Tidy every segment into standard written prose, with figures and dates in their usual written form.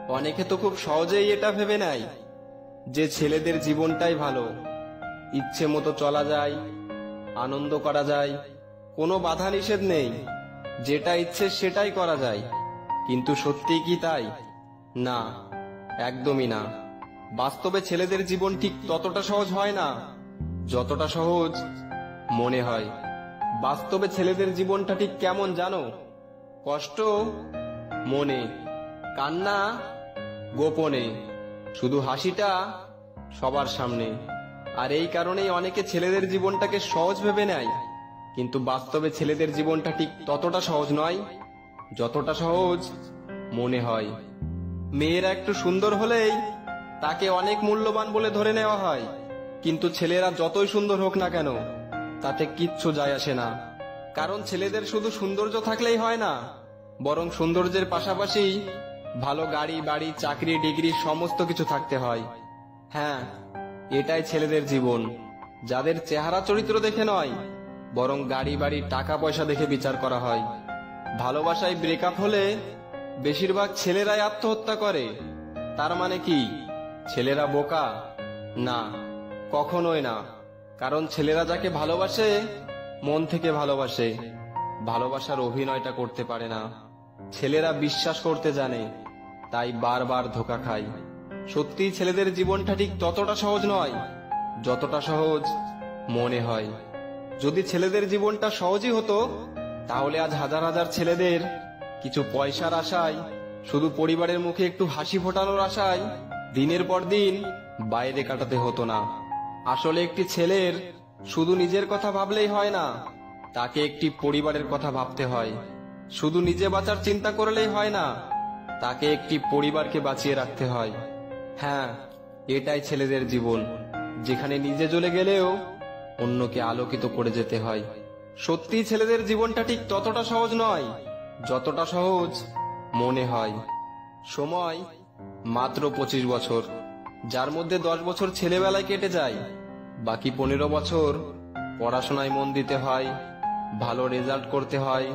অনেকে তো খুব সহজেই এটা ভেবে নেয় যে ছেলেদের জীবনটাই ভালো, ইচ্ছে মতো চলা যায়, আনন্দ করা যায়, কোনো বাধা নিষেধ নেই, যেটা ইচ্ছে সেটাই করা যায়। কিন্তু সত্যি কি তাই? না, একদমই না। বাস্তবে ছেলেদের জীবন ঠিক ততটা সহজ হয় না যতটা সহজ মনে হয়। বাস্তবে ছেলেদের জীবনটা ঠিক কেমন জানো? কষ্ট মনে, কান্না গোপনে, শুধু হাসিটা সবার সামনে। আর এই কারণেই অনেকে ছেলেদের জীবনটাকে সহজ ভেবে নেয়, কিন্তু বাস্তবে ছেলেদের জীবনটা ঠিক ততটা সহজ নয় যতটা সহজ মনে হয়। মেয়েরা একটু সুন্দর হলেই তাকে অনেক মূল্যবান বলে ধরে নেওয়া হয়, কিন্তু ছেলেরা যতই সুন্দর হোক না কেন তাতে কিচ্ছু যায় আসে না। কারণ ছেলেদের শুধু সৌন্দর্য থাকলেই হয় না, বরং সৌন্দর্যের পাশাপাশি ভালো গাড়ি বাড়ি চাকরি ডিগ্রি সমস্ত কিছু থাকতে হয়। হ্যাঁ, এটাই ছেলেদের জীবন, যাদের চেহারা চরিত্র দেখে নয়, বরং গাড়ি বাড়ি টাকা পয়সা দেখে বিচার করা হয়। ভালোবাসায় ব্রেকআপ হলে বেশিরভাগ ছেলেরাই আত্মহত্যা করে। তার মানে কি ছেলেরা বোকা? না, কখনোই না। কারণ ছেলেরা যাকে ভালোবাসে মন থেকে ভালোবাসে, ভালোবাসার অভিনয়টা করতে পারে না। ছেলেরা বিশ্বাস করতে জানে, তাই বারবার ধোঁকা খায়। সত্যিই ছেলেদের জীবনটা ঠিক ততটা সহজ নয় যতটা সহজ মনে হয়। যদি ছেলেদের জীবনটা সহজই হতো, তাহলে আজ হাজার হাজার ছেলেদের কিছু পয়সার আশায়, শুধু পরিবারের মুখে একটু হাসি ফোটানোর আশায় দিনের পর দিন বাইরে কাটাতে হতো না। আসলে একটি ছেলের শুধু নিজের কথা ভাবলেই হয় না, তাকে একটি পরিবারের কথা ভাবতে হয়। শুধু নিজে বাঁচার চিন্তা করলেই হয় না, তাকে একটি পরিবারকে বাঁচিয়ে রাখতে হয়। হ্যাঁ, এটাই ছেলেদের জীবন, যেখানে নিজে জ্বলে গেলেও অন্যকে আলোকিত করে যেতে হয়। সত্যি ছেলেদের জীবনটা ঠিক ততটা সহজ নয় যতটা সহজ মনে হয়। সময় মাত্র 25 বছর, যার মধ্যে 10 বছর ছেলেবেলায় কেটে যায়, বাকি 15 বছর পড়াশোনায় মন দিতে হয়, ভালো রেজাল্ট করতে হয়,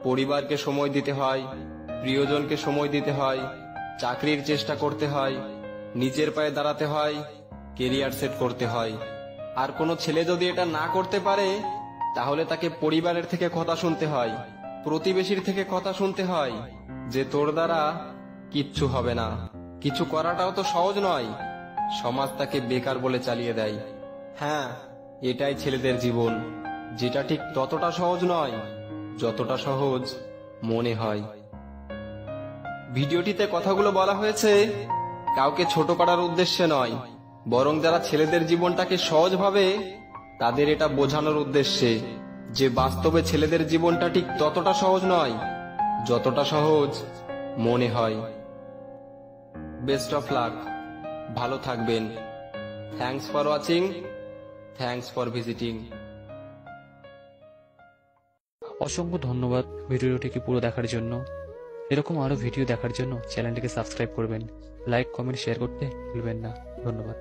পরিবারকে সময় দিতে হয়, প্রিয়জনকে সময় দিতে হয়, চাকরির চেষ্টা করতে হয়, নিজের পায়ে দাঁড়াতে হয়, কেরিয়ার সেট করতে হয়। আর কোনো ছেলে যদি এটা না করতে পারে, তাহলে তাকে পরিবারের থেকে কথা শুনতে হয়, প্রতিবেশীর থেকে কথা শুনতে হয় যে তোর দ্বারা কিচ্ছু হবে না। কিছু করাটাও তো সহজ নয়, সমাজ তাকে বেকার বলে চালিয়ে দেয়। হ্যাঁ, এটাই ছেলেদের জীবন, যেটা ঠিক ততটা সহজ নয় যতটা সহজ মনে হয়। ভিডিওটিতে কথাগুলো বলা হয়েছে কাউকে ছোট করার উদ্দেশ্যে নয়, বরং যারা ছেলেদের জীবনটাকে সহজ ভাবে তাদের এটা বোঝানোর উদ্দেশ্যে যে বাস্তবে ছেলেদের জীবনটা ঠিক ততটা সহজ নয় যতটা সহজ মনে হয়। বেস্ট অফ লাক, ভালো থাকবেন। Thanks for watching, thanks for visiting. অসংখ্য ধন্যবাদ ভিডিওটিকে পুরো দেখার জন্য। এরকম আরো ভিডিও দেখার জন্য চ্যানেলটিকে সাবস্ক্রাইব করবেন, লাইক কমেন্ট শেয়ার করতে ভুলবেন না। ধন্যবাদ।